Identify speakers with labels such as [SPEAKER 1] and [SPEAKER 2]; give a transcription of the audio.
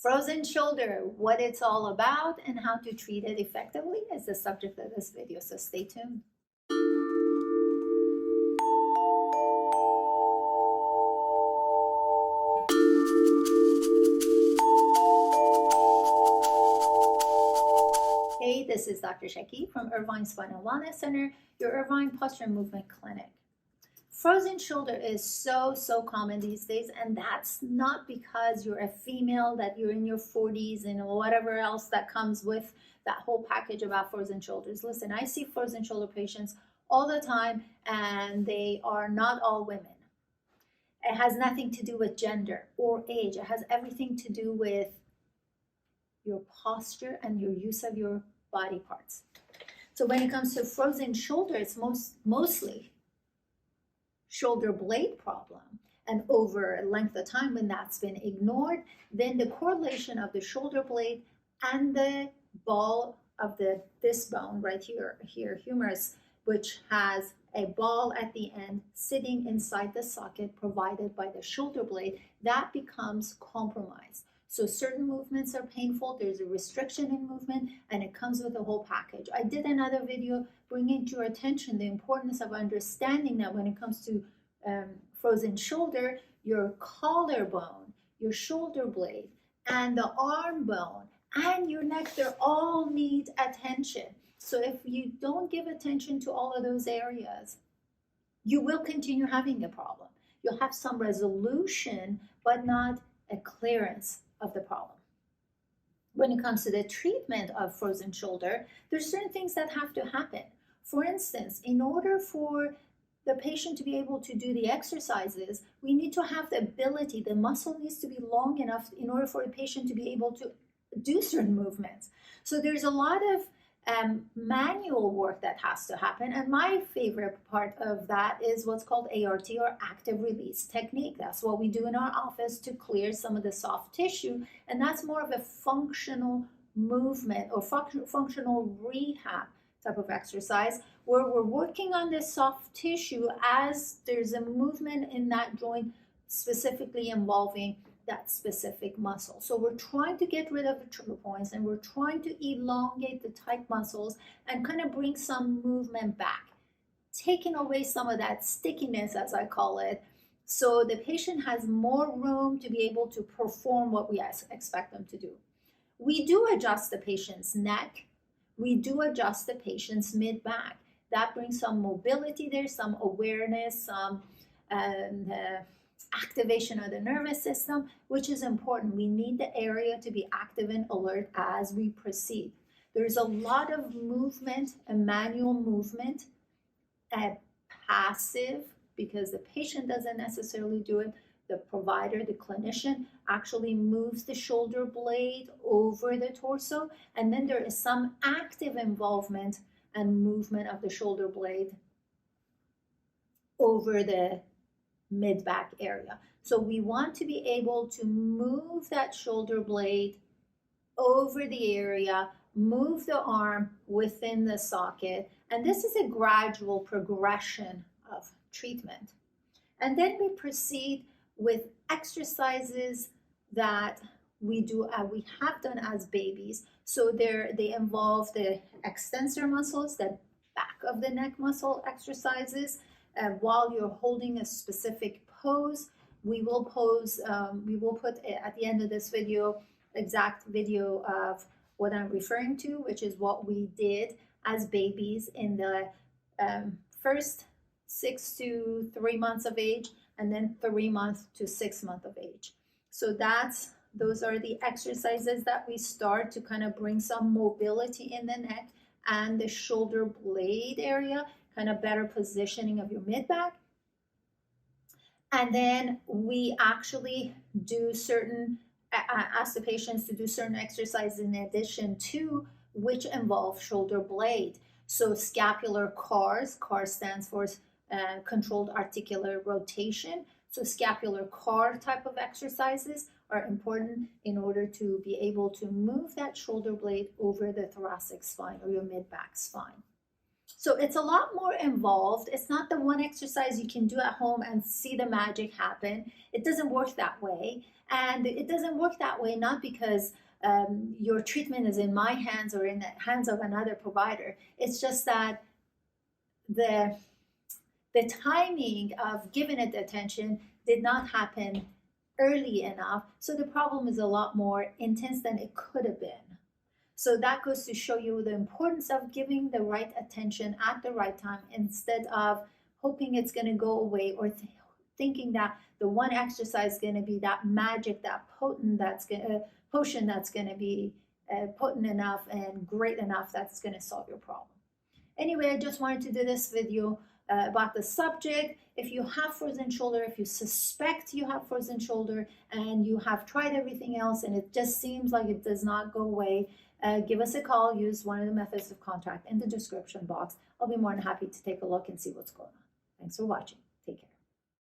[SPEAKER 1] Frozen shoulder, what it's all about and how to treat it effectively is the subject of this video, so stay tuned. Hey, this is Dr. Shaki from Irvine Spinal Wellness Center, your Irvine Posture Movement Clinic. Frozen shoulder is so common these days, and that's not because you're a female, that you're in your 40s and whatever else that comes with that whole package about frozen shoulders. Listen, I see frozen shoulder patients all the time, and they are not all women. It has nothing to do with gender or age. It has everything to do with your posture and your use of your body parts. So when it comes to frozen shoulder, it's mostly shoulder blade problem, and over a length of time when that's been ignored, then the correlation of the shoulder blade and the ball of this bone right here, humerus, which has a ball at the end sitting inside the socket provided by the shoulder blade, that becomes compromised. So certain movements are painful, there's a restriction in movement, and it comes with a whole package. I did another video bringing to your attention the importance of understanding that when it comes to frozen shoulder, your collarbone, your shoulder blade, and the arm bone, and your neck, they all need attention. So if you don't give attention to all of those areas, you will continue having a problem. You'll have some resolution, but not a clearance of the problem. When it comes to the treatment of frozen shoulder, there's certain things that have to happen. For instance, in order for the patient to be able to do the exercises, we need to have the ability, the muscle needs to be long enough in order for a patient to be able to do certain movements. So there's a lot of manual work that has to happen, and my favorite part of that is what's called ART, or active release technique. That's what we do in our office to clear some of the soft tissue, and that's more of a functional movement or functional rehab type of exercise, where we're working on the soft tissue as there's a movement in that joint specifically involving that specific muscle. So we're trying to get rid of the trigger points, and we're trying to elongate the tight muscles and kind of bring some movement back, taking away some of that stickiness, as I call it, so the patient has more room to be able to perform what we expect them to do. We do adjust the patient's neck. We do adjust the patient's mid-back. That brings some mobility there, some awareness, some activation of the nervous system, which is important. We need the area to be active and alert as we proceed. There's a lot of movement, a manual movement, a passive, because the patient doesn't necessarily do it. The provider, the clinician, actually moves the shoulder blade over the torso, and then there is some active involvement and movement of the shoulder blade over the mid-back area. So we want to be able to move that shoulder blade over the area, move the arm within the socket, and this is a gradual progression of treatment. And then we proceed with exercises that we have done as babies. So they involve the extensor muscles, the back of the neck muscle exercises. While you're holding a specific pose, we will put at the end of this video exact video of what I'm referring to, which is what we did as babies in the first 6 to 3 months of age, and then 3 months to 6 months of age. So those are the exercises that we start to kind of bring some mobility in the neck and the shoulder blade area, kind of better positioning of your mid-back. And then we actually do ask the patients to do certain exercises in addition to, which involve shoulder blade. So scapular CARS stands for controlled articular rotation. So scapular CAR type of exercises are important in order to be able to move that shoulder blade over the thoracic spine or your mid-back spine. So it's a lot more involved. It's not the one exercise you can do at home and see the magic happen. It doesn't work that way. And it doesn't work that way not because your treatment is in my hands or in the hands of another provider. It's just that the timing of giving it attention did not happen early enough. So the problem is a lot more intense than it could have been. So that goes to show you the importance of giving the right attention at the right time instead of hoping it's going to go away or thinking that the one exercise is going to be that magic, that potion that's going to be potent enough and great enough that's going to solve your problem. Anyway, I just wanted to do this video about the subject. If you have frozen shoulder, if you suspect you have frozen shoulder and you have tried everything else and it just seems like it does not go away, give us a call. Use one of the methods of contact in the description box. I'll be more than happy to take a look and see what's going on. Thanks for watching.